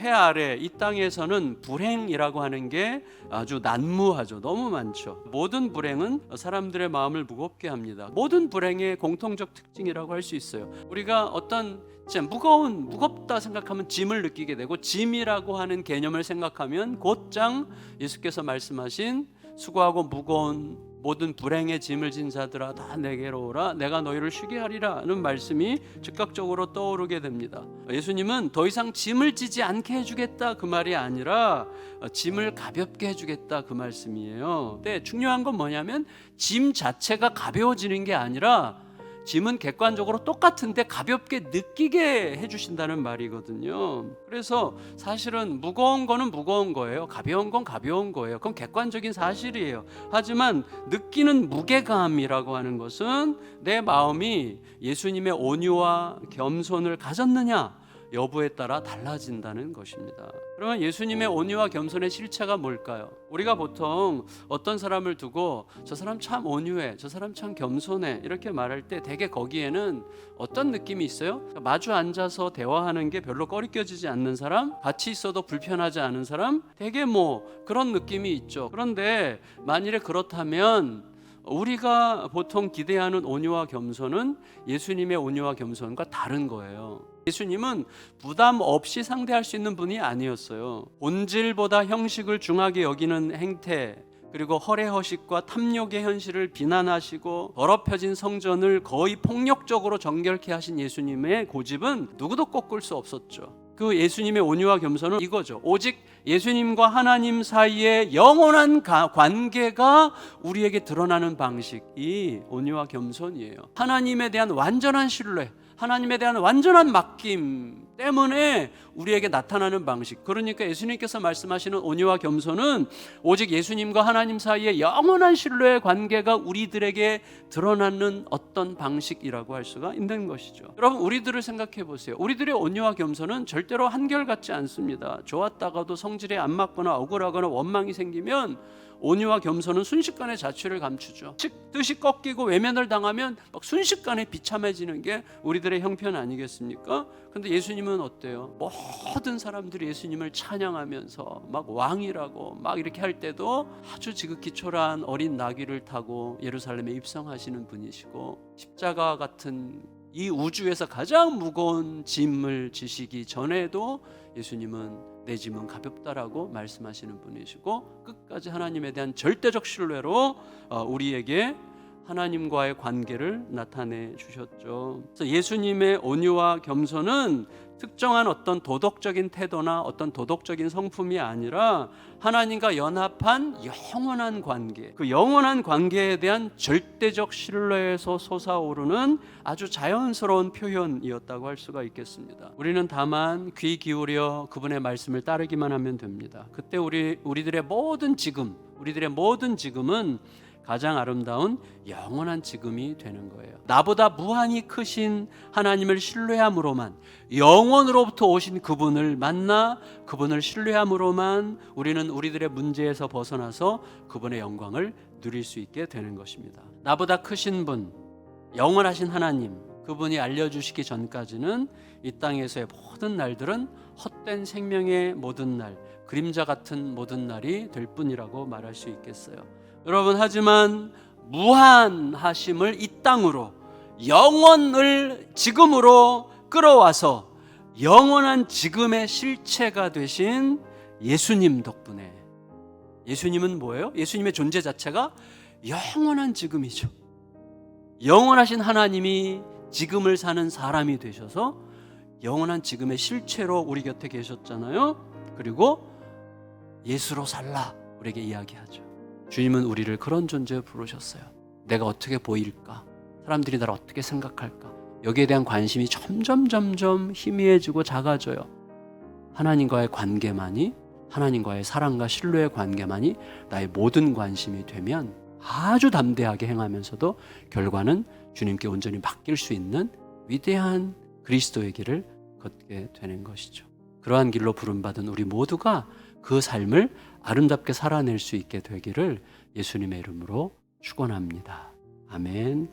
해 아래 이 땅에서는 불행이라고 하는 게 아주 난무하죠. 너무 많죠. 모든 불행은 사람들의 마음을 무겁게 합니다. 모든 불행의 공통적 특징이라고 할 수 있어요. 우리가 어떤 진짜 무겁다 생각하면 짐을 느끼게 되고, 짐이라고 하는 개념을 생각하면 곧장 예수께서 말씀하신 수고하고 무거운 모든 불행의 짐을 진 자들아 다 내게로 오라, 내가 너희를 쉬게 하리라는 말씀이 즉각적으로 떠오르게 됩니다. 예수님은 더 이상 짐을 지지 않게 해주겠다 그 말이 아니라 짐을 가볍게 해주겠다 그 말씀이에요. 근데 중요한 건 뭐냐면 짐 자체가 가벼워지는 게 아니라 짐은 객관적으로 똑같은데 가볍게 느끼게 해주신다는 말이거든요. 그래서 사실은 무거운 거는 무거운 거예요. 가벼운 건 가벼운 거예요. 그건 객관적인 사실이에요. 하지만 느끼는 무게감이라고 하는 것은 내 마음이 예수님의 온유와 겸손을 가졌느냐 여부에 따라 달라진다는 것입니다. 그러면 예수님의 온유와 겸손의 실체가 뭘까요? 우리가 보통 어떤 사람을 두고 저 사람 참 온유해, 저 사람 참 겸손해 이렇게 말할 때 대개 거기에는 어떤 느낌이 있어요? 마주 앉아서 대화하는 게 별로 꺼리껴지지 않는 사람, 같이 있어도 불편하지 않은 사람, 대개 그런 느낌이 있죠. 그런데 만일에 그렇다면 우리가 보통 기대하는 온유와 겸손은 예수님의 온유와 겸손과 다른 거예요. 예수님은 부담 없이 상대할 수 있는 분이 아니었어요. 본질보다 형식을 중하게 여기는 행태, 그리고 허례허식과 탐욕의 현실을 비난하시고 더럽혀진 성전을 거의 폭력적으로 정결케 하신 예수님의 고집은 누구도 꺾을 수 없었죠. 그 예수님의 온유와 겸손은 이거죠. 오직 예수님과 하나님 사이의 영원한 관계가 우리에게 드러나는 방식이 온유와 겸손이에요. 하나님에 대한 완전한 신뢰, 하나님에 대한 완전한 맡김 때문에 우리에게 나타나는 방식. 그러니까 예수님께서 말씀하시는 온유와 겸손은 오직 예수님과 하나님 사이의 영원한 신뢰의 관계가 우리들에게 드러나는 어떤 방식이라고 할 수가 있는 것이죠. 여러분, 우리들을 생각해 보세요. 우리들의 온유와 겸손은 절대로 한결같지 않습니다. 좋았다가도 성질에 안 맞거나 억울하거나 원망이 생기면 온유와 겸손은 순식간에 자취를 감추죠. 뜻이 꺾이고 외면을 당하면 막 순식간에 비참해지는 게 우리들의 형편 아니겠습니까? 근데 예수님은 어때요? 모든 사람들이 예수님을 찬양하면서 막 왕이라고 막 이렇게 할 때도 아주 지극히 초라한 어린 나귀를 타고 예루살렘에 입성하시는 분이시고, 십자가 같은 이 우주에서 가장 무거운 짐을 지시기 전에도 예수님은 내 짐은 가볍다라고 말씀하시는 분이시고, 끝까지 하나님에 대한 절대적 신뢰로 우리에게 하나님과의 관계를 나타내 주셨죠. 그래서 예수님의 온유와 겸손은 특정한 어떤 도덕적인 태도나 어떤 도덕적인 성품이 아니라 하나님과 연합한 영원한 관계, 그 영원한 관계에 대한 절대적 신뢰에서 솟아오르는 아주 자연스러운 표현이었다고 할 수가 있겠습니다. 우리는 다만 귀 기울여 그분의 말씀을 따르기만 하면 됩니다. 그때 우리들의 모든 지금은 가장 아름다운 영원한 지금이 되는 거예요. 나보다 무한히 크신 하나님을 신뢰함으로만, 영원으로부터 오신 그분을 만나 그분을 신뢰함으로만 우리는 우리들의 문제에서 벗어나서 그분의 영광을 누릴 수 있게 되는 것입니다. 나보다 크신 분, 영원하신 하나님, 그분이 알려주시기 전까지는 이 땅에서의 모든 날들은 헛된 생명의 모든 날, 그림자 같은 모든 날이 될 뿐이라고 말할 수 있겠어요. 여러분, 하지만 무한하심을 이 땅으로, 영원을 지금으로 끌어와서 영원한 지금의 실체가 되신 예수님 덕분에, 예수님은 뭐예요? 예수님의 존재 자체가 영원한 지금이죠. 영원하신 하나님이 지금을 사는 사람이 되셔서 영원한 지금의 실체로 우리 곁에 계셨잖아요. 그리고 예수로 살라 우리에게 이야기하죠. 주님은 우리를 그런 존재로 부르셨어요. 내가 어떻게 보일까? 사람들이 나를 어떻게 생각할까? 여기에 대한 관심이 점점 희미해지고 작아져요. 하나님과의 관계만이, 하나님과의 사랑과 신뢰의 관계만이 나의 모든 관심이 되면 아주 담대하게 행하면서도 결과는 주님께 온전히 맡길 수 있는 위대한 그리스도의 길을 걷게 되는 것이죠. 그러한 길로 부름받은 우리 모두가 그 삶을 아름답게 살아낼 수 있게 되기를 예수님의 이름으로 축원합니다. 아멘.